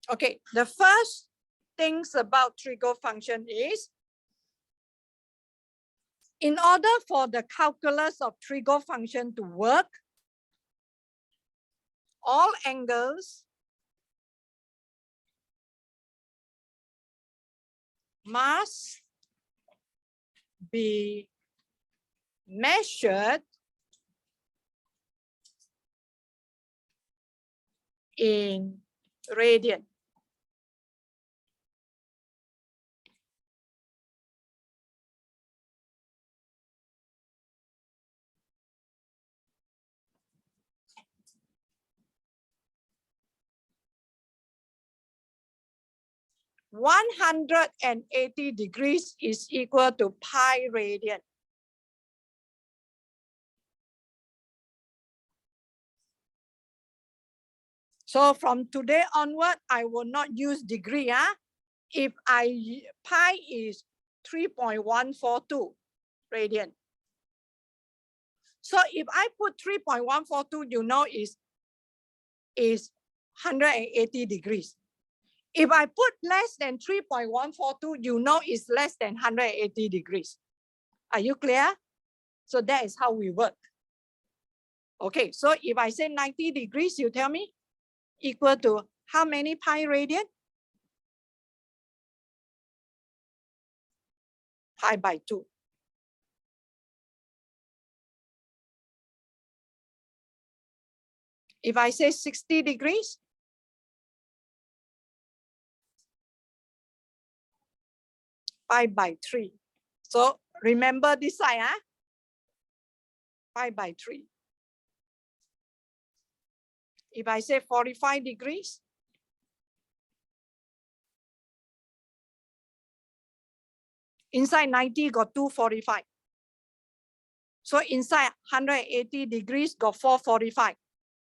Okay, the first things about trigo function is, in order for the calculus of trigo function to work, all angles must be measured in radian. (180 degrees is equal to pi radian. So from today onward, I will not use degree. If pi is 3.142 radian. So if I put 3.142, you know is 180 degrees. If I put less than 3.142, you know is less than 180 degrees. Are you clear? So that is how we work. Okay, so if I say 90 degrees, you tell me equal to how many pi radian? Pi by 2. If I say 60 degrees, pi by 3. So remember this side, pi by 3. If I say 45 degrees, inside 90 got 245. So inside 180 degrees got 445.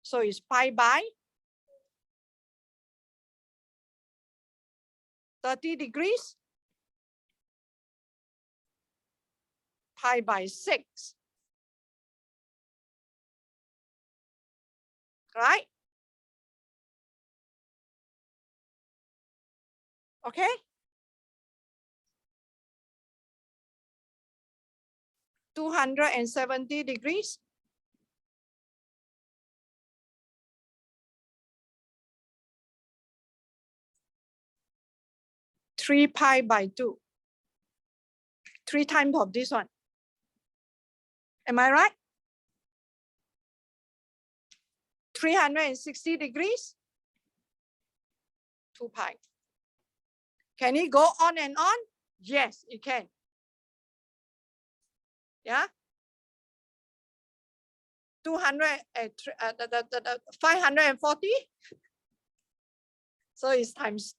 So it's pi by 30 degrees, pi by 6. Right? Okay? (270 degrees. Three pi by 2. 3 times of this one. Am I right? 360 degrees. 2 pi. Can it go on and on? Yes, it can. Yeah? 540. So it's times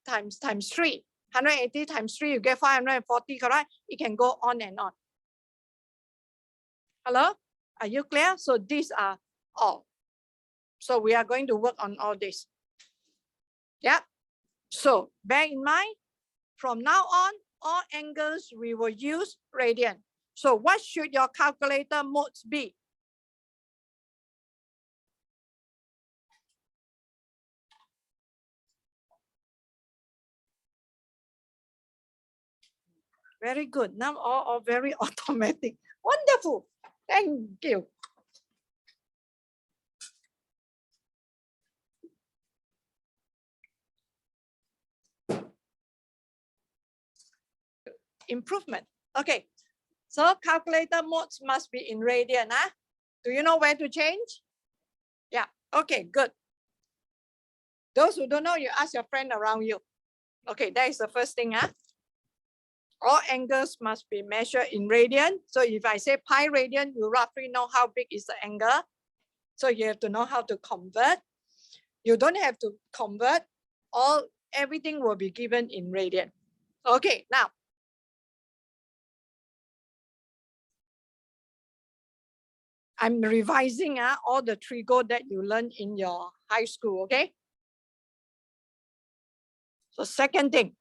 3. 180 times 3, you get 540, correct? It can go on and on. Hello? Are you clear? So these are all. So we are going to work on all this. Yeah? So bear in mind, from now on, all angles we will use radian. So what should your calculator modes be? Very good. Now all very automatic. Wonderful. Thank you. Improvement. Okay. So calculator modes must be in radian. Do you know where to change? Yeah. Okay, good. Those who don't know, you ask your friend around you. Okay, that is the first thing. All angles must be measured in radian. So if I say pi radian, you roughly know how big is the angle. So you have to know how to convert. You don't have to convert. Everything will be given in radian. Okay, now. I'm revising all the trigo that you learned in your high school, okay? So second thing.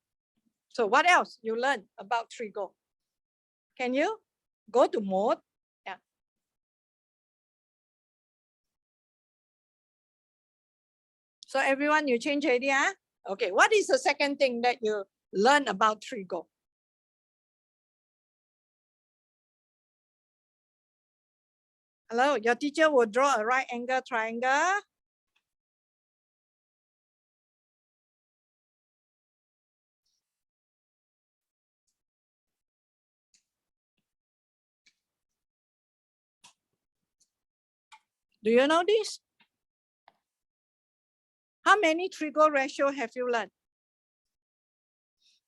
So what else you learned about trigo? Can you go to mode? Yeah. So everyone, you change already, Okay, what is the second thing that you learn about trigo? Hello, your teacher will draw a right angle triangle. Do you know this? How many trigo ratio have you learned?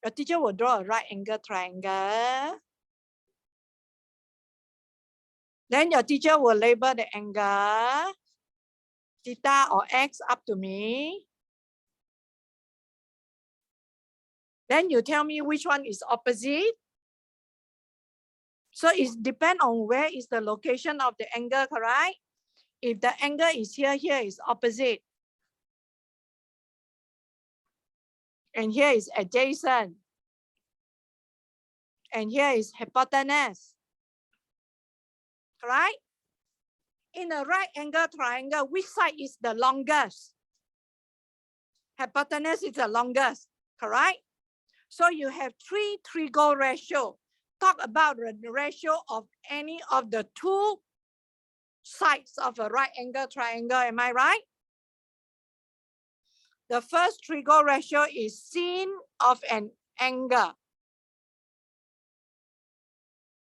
Your teacher will draw a right angle triangle. Then your teacher will label the angle, theta or x, up to me. Then you tell me which one is opposite. So it depends on where is the location of the angle, correct? If the angle is here, here is opposite. And here is adjacent. And here is hypotenuse. Correct? In a right angle triangle, which side is the longest? Hypotenuse is the longest, correct? So you have three trigo ratio. Talk about the ratio of any of the two sides of a right angle triangle, am I right? The first trigo ratio is sin of an angle.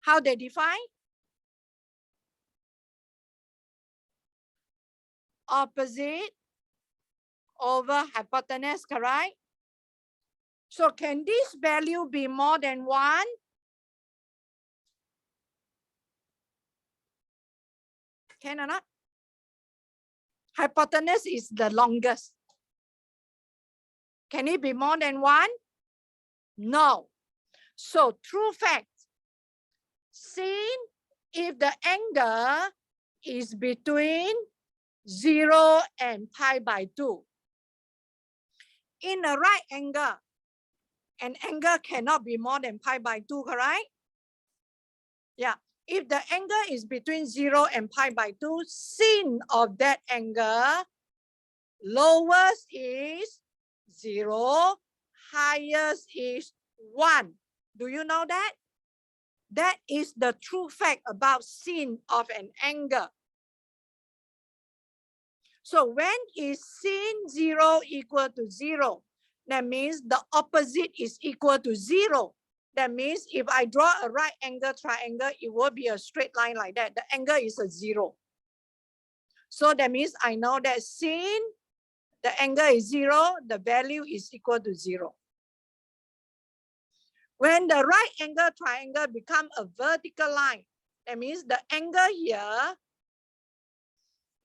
How they define? Opposite over hypotenuse, correct? So can this value be more than 1? Can or not? Hypotenuse is the longest. Can it be more than 1? No. So true fact, sin if the angle is between 0 and pi by 2. In a right angle, an angle cannot be more than pi by 2, correct? Yeah. If the angle is between 0 and pi by 2, sin of that angle, lowest is 0, highest is 1. Do you know that? That is the true fact about sin of an angle. So when is sin 0 equal to 0? That means the opposite is equal to 0. That means if I draw a right angle triangle, it will be a straight line like that. The angle is a 0. So that means I know that sin, the angle is 0, the value is equal to 0. When the right angle triangle become a vertical line, that means the angle here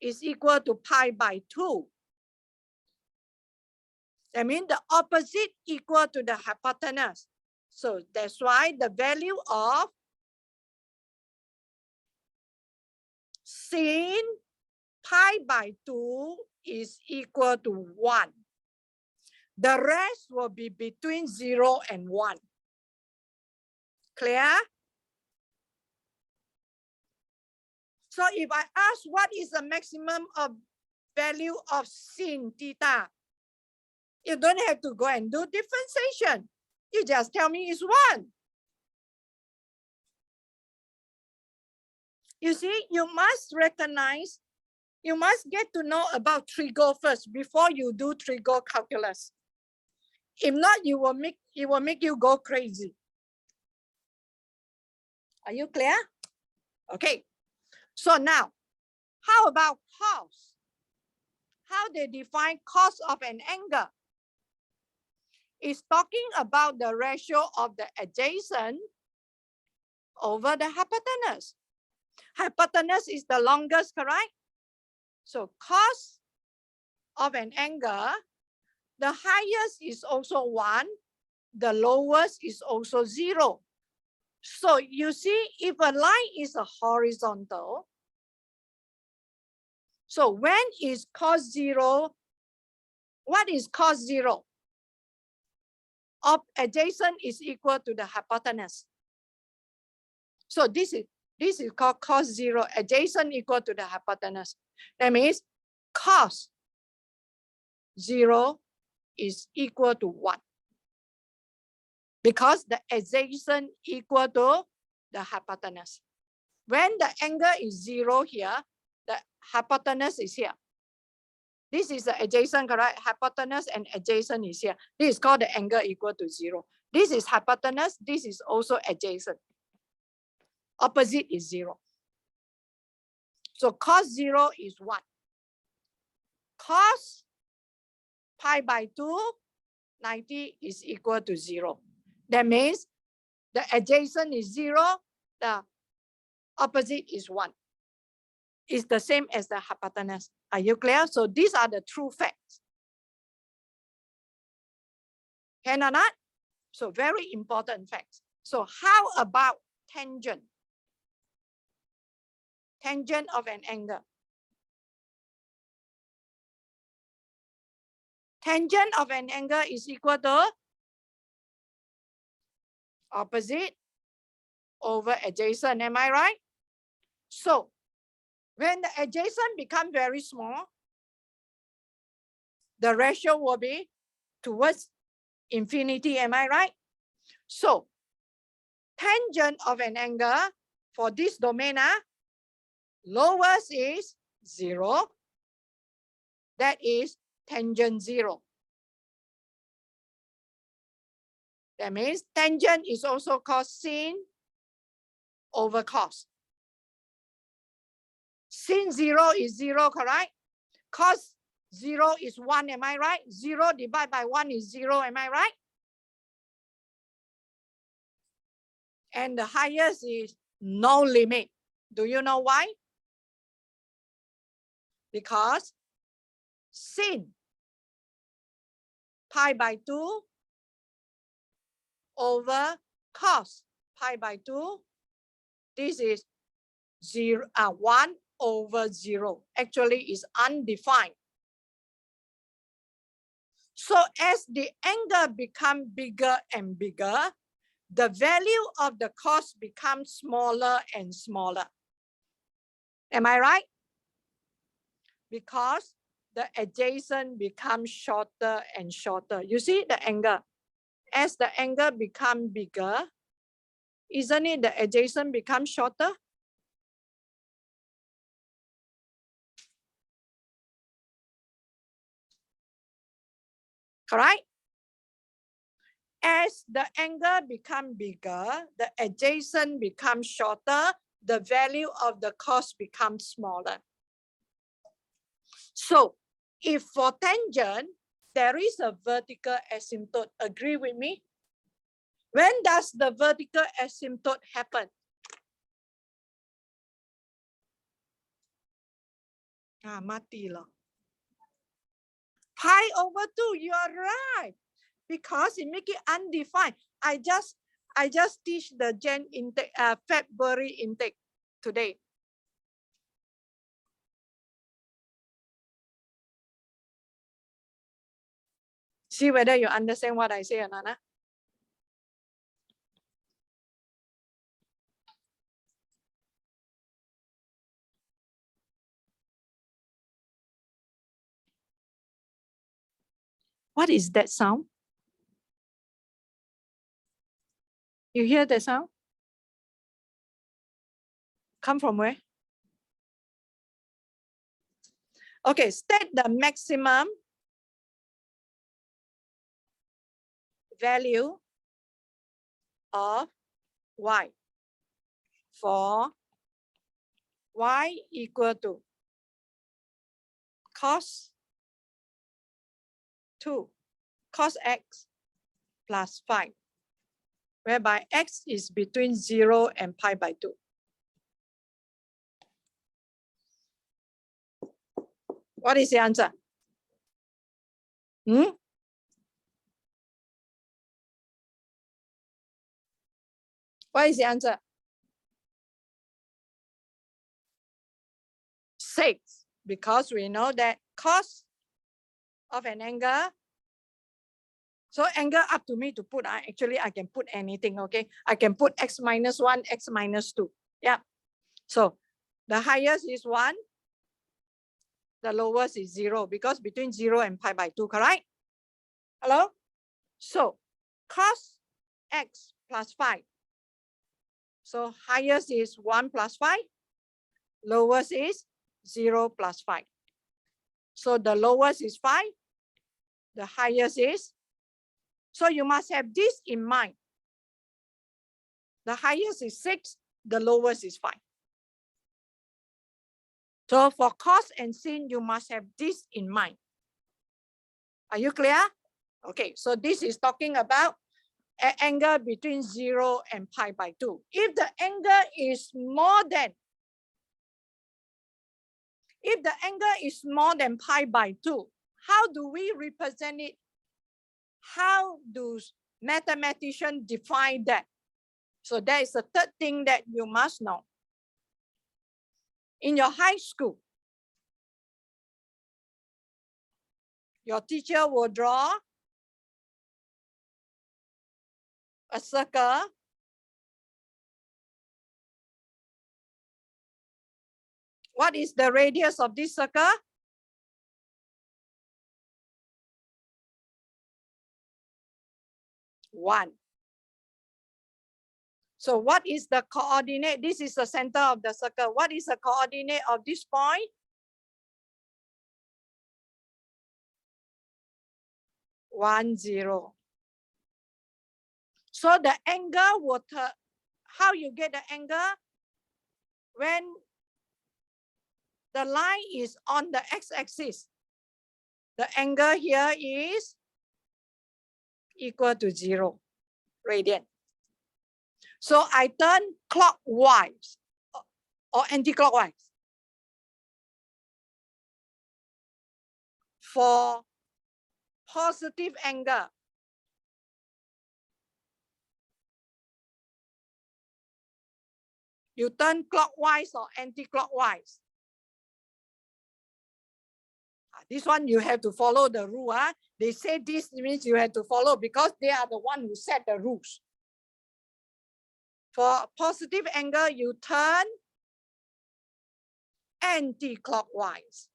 is equal to pi by 2. That means the opposite equal to the hypotenuse. So that's why the value of sin pi by 2 is equal to 1. The rest will be between 0 and 1. Clear? So if I ask what is the maximum of value of sin theta, you don't have to go and do differentiation. You just tell me it's 1. You see, you must recognize, you must get to know about trigo first before you do trigo calculus. If not, it will make you go crazy. Are you clear? Okay. So now, how about cos? How they define cos of an angle? It's talking about the ratio of the adjacent over the hypotenuse. Hypotenuse is the longest, correct? So cos of an angle, the highest is also 1, the lowest is also 0. So you see, if a line is a horizontal, so when is cos 0? What is cos 0? Of adjacent is equal to the hypotenuse. So this is called cos 0, adjacent equal to the hypotenuse. That means cos 0 is equal to 1. Because the adjacent equal to the hypotenuse. When the angle is 0 here, the hypotenuse is here. This is the adjacent, correct? Hypotenuse and adjacent is here. This is called the angle equal to 0. This is hypotenuse. This is also adjacent. Opposite is 0. So cos 0 is 1. Cos pi by 2, 90 is equal to 0. That means the adjacent is 0, the opposite is 1. It's the same as the hypotenuse. Are you clear? So these are the true facts. Can or not? So very important facts. So how about tangent? Tangent of an angle. Tangent of an angle is equal to opposite over adjacent. Am I right? So when the adjacent become very small, the ratio will be towards infinity. Am I right? So tangent of an angle for this domain, lowest is 0. That is tangent 0. That means tangent is also called sin over cos. Sin 0 is 0, correct? Cos 0 is 1, am I right? 0 divided by 1 is 0, am I right? And the highest is no limit. Do you know why? Because sin pi by 2 over cos pi by 2, this is 1 over 0. Actually is undefined. So as the angle becomes bigger and bigger, the value of the cos becomes smaller and smaller. Am I right? Because the adjacent becomes shorter and shorter. You see the angle? As the angle becomes bigger, isn't it the adjacent becomes shorter? Correct? As the angle becomes bigger, the adjacent becomes shorter, the value of the cos becomes smaller. So if for tangent, there is a vertical asymptote, agree with me? When does the vertical asymptote happen? Mati lah. Pi over 2, you are right. Because it make it undefined. I just teach the Jan intake, February intake today. See whether you understand what I say or not. What is that sound? You hear the sound? Come from where? Okay, state the maximum value of y for y equal to cos 2, cos x plus 5, whereby x is between 0 and pi by 2. What is the answer? What is the answer? 6, because we know that cos of an angle. So angle up to me to put, actually I can put anything, okay? I can put x minus 1, x minus 2. Yeah. So the highest is 1. The lowest is 0, because between 0 and pi by 2, correct? Hello? So cos x plus 5. So highest is 1 plus 5. Lowest is 0 plus 5. So the lowest is 5. The highest is. So you must have this in mind. The highest is 6. The lowest is 5. So for cos and sin, you must have this in mind. Are you clear? Okay, so this is talking about an angle between 0 and pi by 2. If the angle is more than pi by 2, how do we represent it? How do mathematicians define that? So that is the third thing that you must know. In your high school, your teacher will draw a circle. What is the radius of this circle? 1. So what is the coordinate? This is the center of the circle. What is the coordinate of this point? 1, 0. So the angle will, how you get the angle? When the line is on the x-axis, the angle here is equal to 0 radian. So I turn clockwise or anti-clockwise. For positive angle, you turn clockwise or anti-clockwise. This one you have to follow the rule. They say this means you have to follow because they are the one who set the rules. For positive angle, you turn anti-clockwise.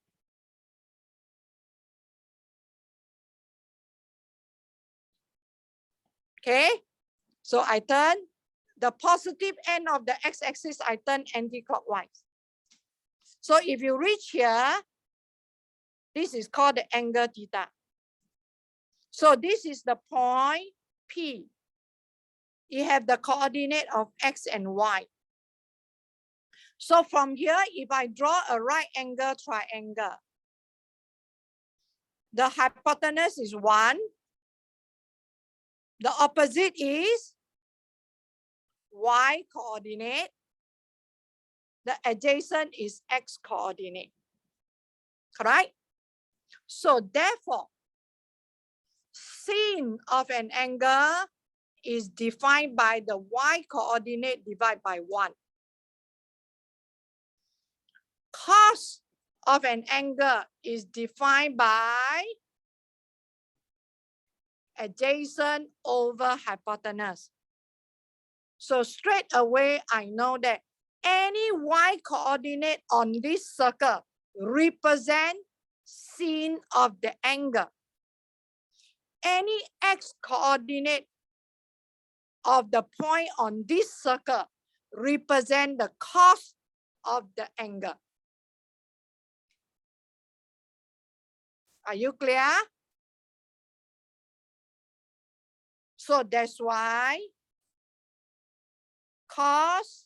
Okay, so I turn the positive end of the x-axis, I turn anti-clockwise. So if you reach here, this is called the angle theta. So this is the point P. You have the coordinate of x and y. So from here, if I draw a right angle triangle, the hypotenuse is 1. The opposite is y coordinate. The adjacent is x coordinate. Correct? So therefore, sin of an angle is defined by the y coordinate divided by 1. Cos of an angle is defined by adjacent over hypotenuse. So straight away, I know that any y coordinate on this circle represent sin of the angle. Any x coordinate of the point on this circle represent the cos of the angle. Are you clear? So that's why cos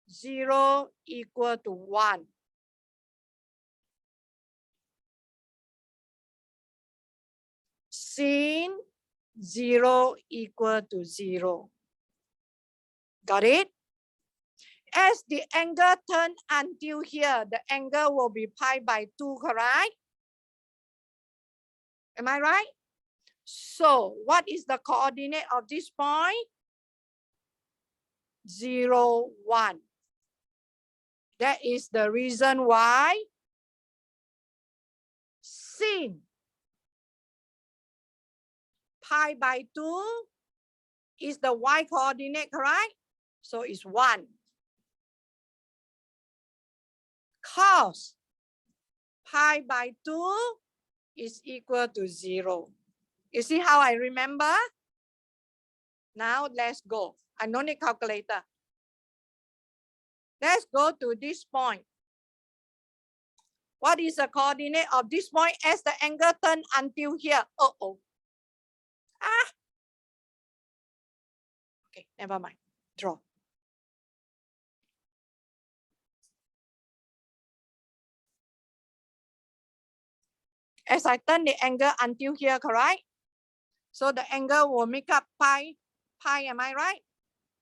0 equal to 1. Sin 0 equal to 0. Got it? As the angle turn until here, the angle will be pi by 2, correct? Am I right? So what is the coordinate of this point? 0, 1. That is the reason why sin pi by 2 is the y coordinate, correct? So it's 1. Cos pi by 2 is equal to 0. You see how I remember? Now let's go. I don't need calculator. Let's go to this point. What is the coordinate of this point as the angle turn until here? Uh-oh. Ah. Okay, never mind. Draw. As I turn the angle until here, correct? So the angle will make up pi. Pi, am I right?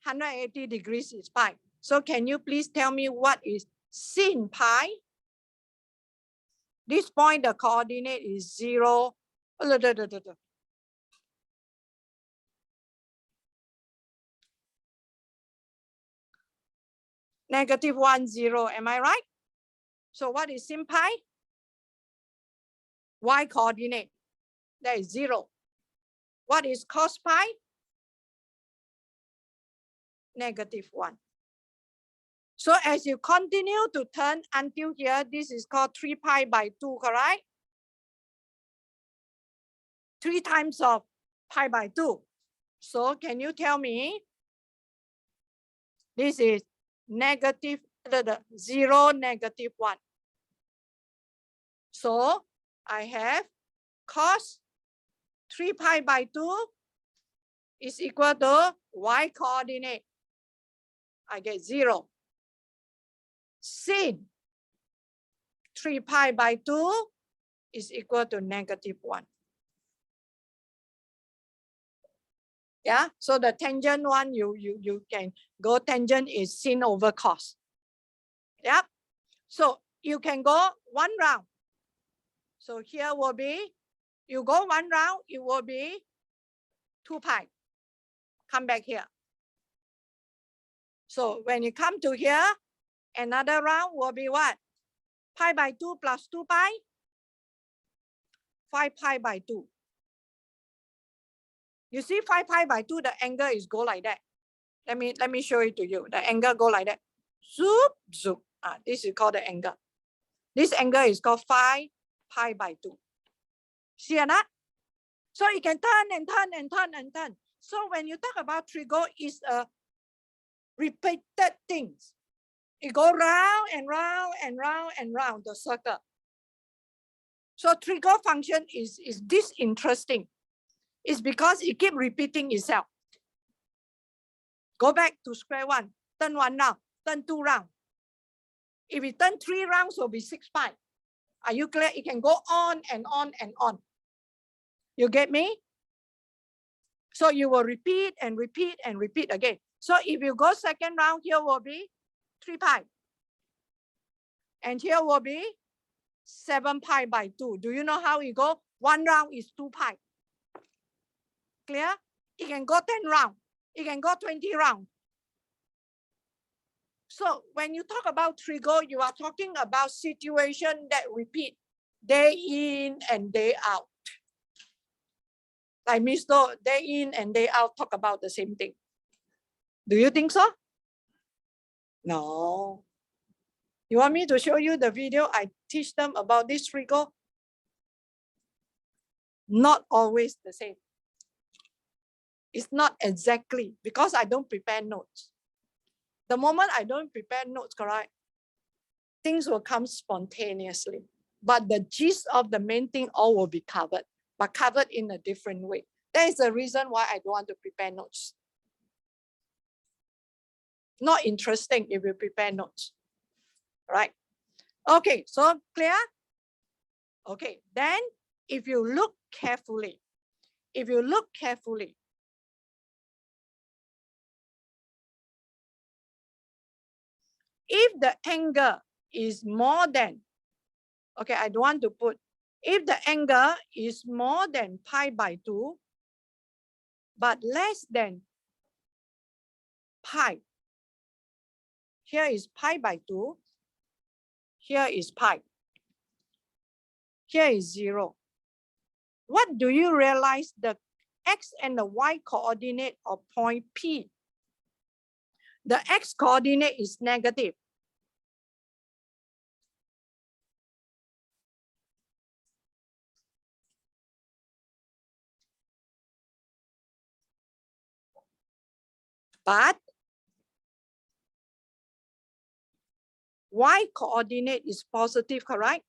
180 degrees is pi. So can you please tell me what is sin pi? This point, the coordinate is 0. Negative 1, 0. Am I right? So what is sin pi? Y coordinate. That is 0. What is cos pi? Negative 1. So as you continue to turn until here, this is called 3 pi by 2, correct? 3 times of pi by 2. So can you tell me? This is negative 0, negative 1. So I have cos 3 pi by 2 is equal to y coordinate. I get 0. Sin 3 pi by 2 is equal to negative 1. Yeah, so the tangent one, you can go tangent is sin over cos. Yeah, so you can go one round. So here will be, you go one round, it will be 2 pi. Come back here. So when you come to here, another round will be what? Pi by 2 plus 2 pi? 5 pi by 2. You see 5 pi by 2, the angle is go like that. Let me show it to you. The angle go like that. Zoop, zoop. This is called the angle. This angle is called 5 pi by 2. See or not? So you can turn and turn and turn and turn. So when you talk about trigo, it's a repeated things. It go round and round and round and round the circle. So trigo function is this interesting. It's because it keep repeating itself. Go back to square one, turn 1 round, turn 2 round. If we turn 3 rounds, it will be 6 pi. Are you clear? It can go on and on and on. You get me? So you will repeat and repeat and repeat again. So if you go second round, here will be 3 pi. And here will be 7 pi by 2. Do you know how it go? 1 round is 2 pi. Clear? It can go 10 rounds. It can go 20 rounds. So when you talk about trigo, you are talking about situation that repeat day in and day out. Like Mr. Day in and day out talk about the same thing. Do you think so? No. You want me to show you the video I teach them about this trigo? Not always the same. It's not exactly because I don't prepare notes. The moment I don't prepare notes, correct? Things will come spontaneously. But the gist of the main thing all will be covered, but covered in a different way. That is the reason why I don't want to prepare notes. Not interesting if you prepare notes, right? Okay, so clear? Okay, then if you look carefully, if the angle is more than, okay, I don't want to put, if the angle is more than pi by 2, but less than pi, here is pi by 2, here is pi, here is 0. What do you realize the x and the y coordinate of point P? The x coordinate is negative. But y coordinate is positive, correct?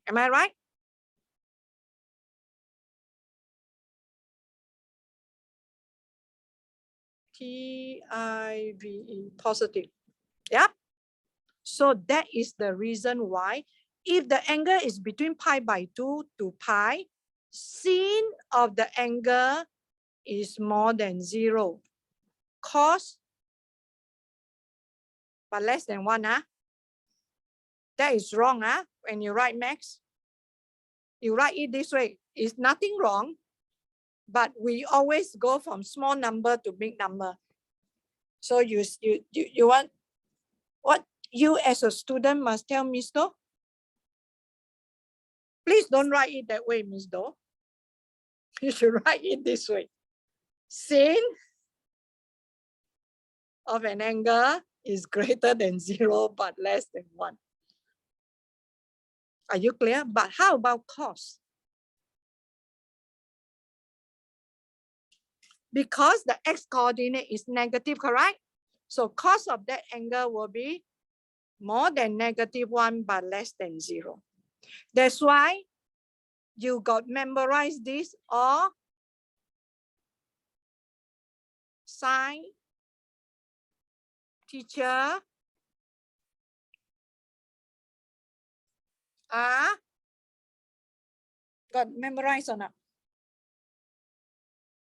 Am I right? P-I-V-E, positive. Yep. So that is the reason why if the angle is between pi by 2 to pi, sin of the angle is more than 0. Cos, but less than 1. That is wrong. When you write max, you write it this way. It's nothing wrong, but we always go from small number to big number. So you want, what you as a student must tell Miss Do? Please don't write it that way, Miss Do. You should write it this way. Sin of an angle is greater than 0, but less than 1. Are you clear? But how about cos? Because the x coordinate is negative, correct? So cos of that angle will be more than -1, but less than 0. That's why you got memorized this, or sine teacher got memorized or not?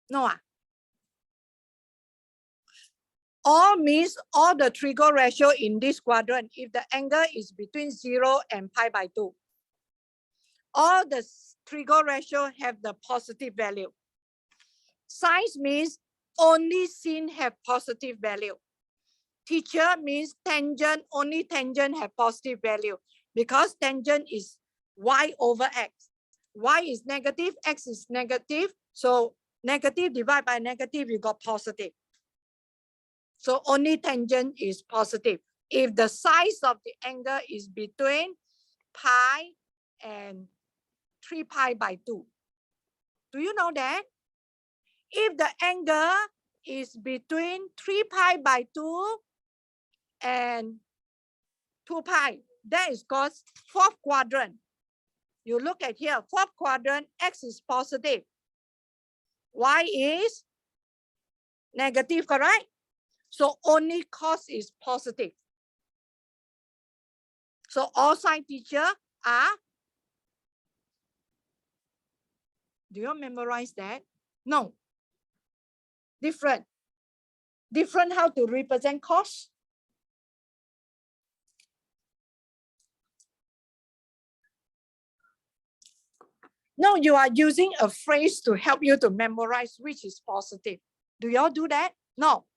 No. All means all the trigo ratio in this quadrant if the angle is between 0 and pi by 2. All the trigo ratio have the positive value. Sine means only sin have positive value. Teacher means tangent, only tangent have positive value, because tangent is y over x. Y is negative, x is negative. So negative divided by negative, you got positive. So only tangent is positive. If the size of the angle is between pi and 3 pi by 2. Do you know that? If the angle is between 3 pi by 2 and 2 pi, that is called fourth quadrant. You look at here, fourth quadrant, x is positive. Y is negative, correct? So only cos is positive. So all sine teacher are, do you memorize that? No. Different. Different how to represent cos? No, you are using a phrase to help you to memorize which is positive. Do y'all do that? No.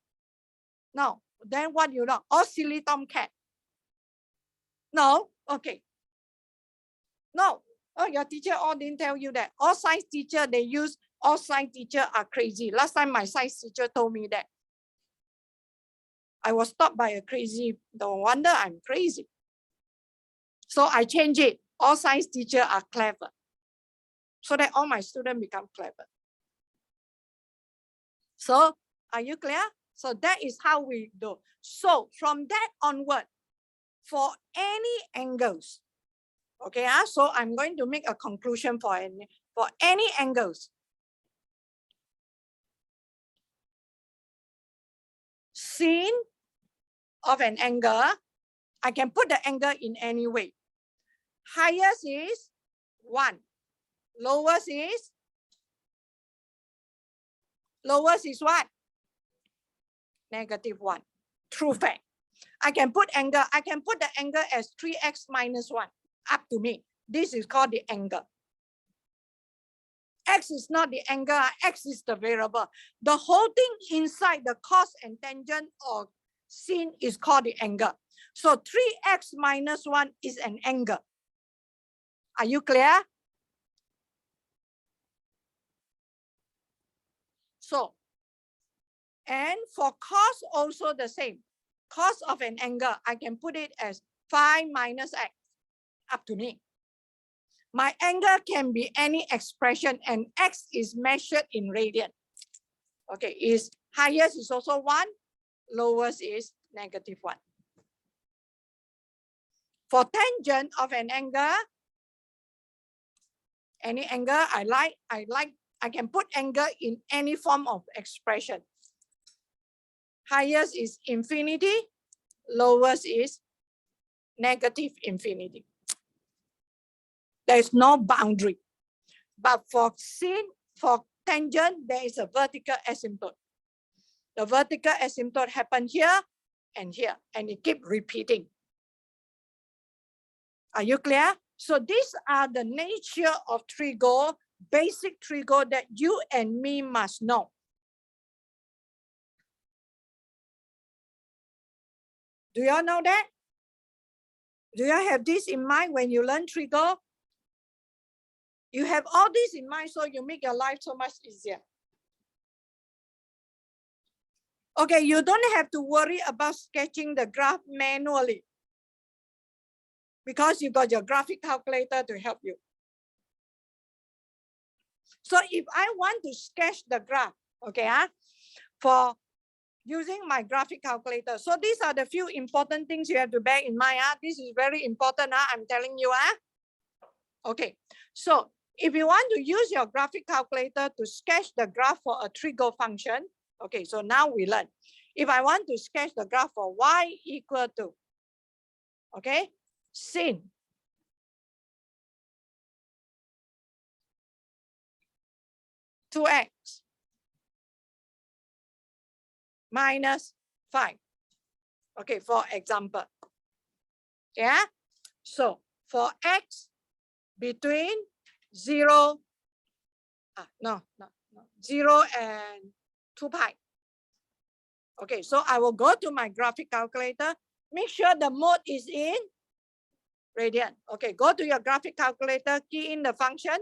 No. Then what you know? All silly tomcat. No? Okay. No. Oh, your teacher all didn't tell you that. All science teacher, they use all science teacher are crazy. Last time my science teacher told me that. I was taught by a crazy, no wonder I'm crazy. So I change it. All science teacher are clever. So that all my students become clever. So are you clear? So that is how we do. So from that onward, for any angles, okay, so I'm going to make a conclusion for any angles. Sin of an angle, I can put the angle in any way. Highest is 1. Lowest is what? -1. True fact. I can put angle. I can put the angle as 3x minus 1. Up to me. This is called the angle. X is not the angle. X is the variable. The whole thing inside the cos and tangent or sin is called the angle. So 3x minus 1 is an angle. Are you clear? So, and for cos also the same. Cos of an angle, I can put it as phi minus x. Up to me. My angle can be any expression, and x is measured in radian. Okay, is highest is also 1, lowest is -1. For tangent of an angle, any angle I can put angle in any form of expression. Highest is infinity, lowest is -infinity. There is no boundary. But for tangent, there is a vertical asymptote. The vertical asymptote happens here and here, and it keeps repeating. Are you clear? So these are the nature of trigo, basic trigo that you and me must know. Do you all know that? Do you have this in mind when you learn trigo? You have all this in mind, so you make your life so much easier. Okay, you don't have to worry about sketching the graph manually because you got your graphic calculator to help you. So if I want to sketch the graph, okay, for using my graphic calculator. So these are the few important things you have to bear in mind. This is very important, I'm telling you. Okay, so if you want to use your graphic calculator to sketch the graph for a trigo function, okay, so now we learn. If I want to sketch the graph for y equal to, okay, sin two x minus 5. Okay, for example. Yeah, so for x between 0, 0 and 2 pi. Okay, so I will go to my graphic calculator. Make sure the mode is in radian. Okay, go to your graphic calculator, key in the function.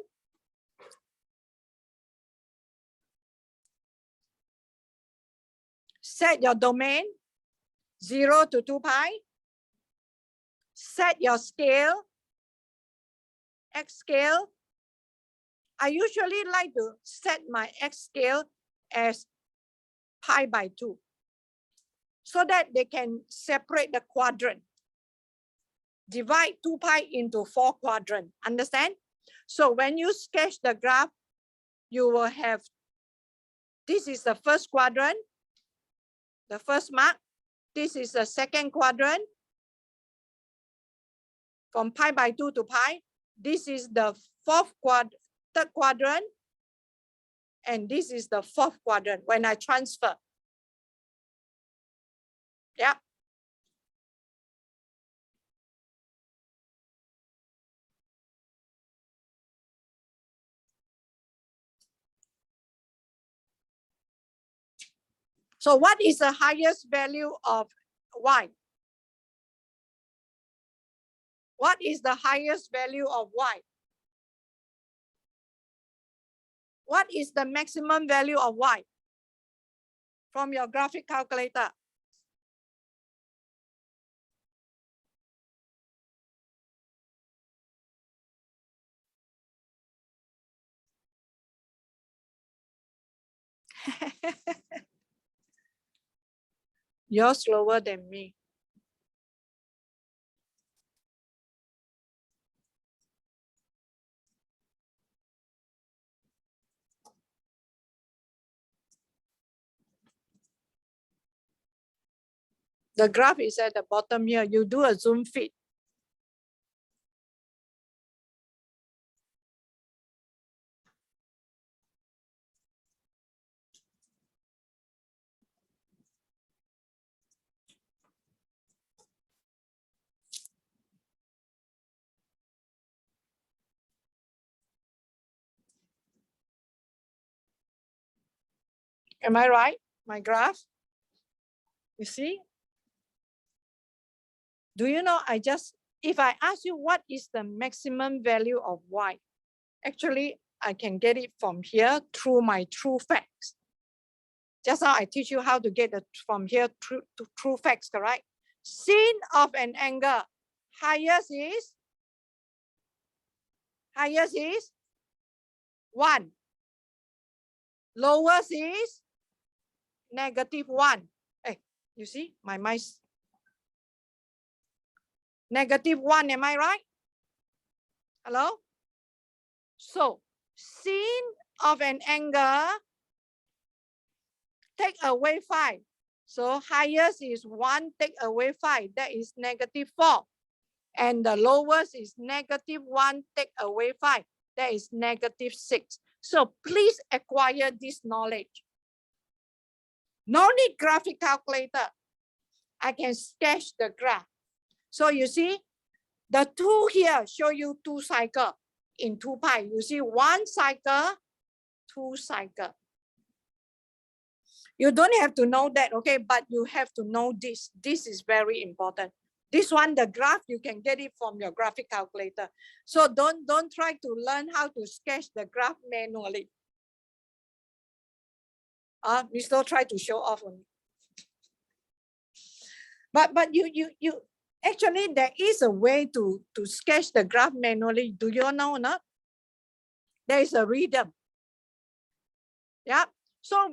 Set your domain 0 to 2 pi. Set your scale, x scale. I usually like to set my x scale as pi by 2 so that they can separate the quadrant. Divide 2 pi into 4 quadrants. Understand? So when you sketch the graph, you will have, this is the first quadrant, the first mark. This is the second quadrant from pi by 2 to pi. This is the third quadrant. And this is the fourth quadrant when I transfer. Yeah. So what is the highest value of y? What is the highest value of y? What is the maximum value of y? From your graphic calculator. You're slower than me. The graph is at the bottom here. You do a zoom fit. Am I right? My graph? You see? Do you know, if I ask you what is the maximum value of y, actually, I can get it from here through my true facts. Just now I teach you how to get it from here to true facts, correct? Sin of an angle, highest is Highest is 1. Lowest is -1. Hey, you see my mice. -1, am I right? Hello? So, sin of an angle, take away 5. So highest is 1, take away 5, that is -4. And the lowest is -1, take away 5, that is -6. So please acquire this knowledge. No need graphic calculator. I can sketch the graph. So you see, the 2 here show you 2 cycles in 2 pi. You see 1 cycle, 2 cycle. You don't have to know that, okay? But you have to know this. This is very important. This one, the graph, you can get it from your graphic calculator. So don't try to learn how to sketch the graph manually. We still try to show off on. But you actually there is a way to sketch the graph manually. Do you know or not? There is a rhythm. Yeah. So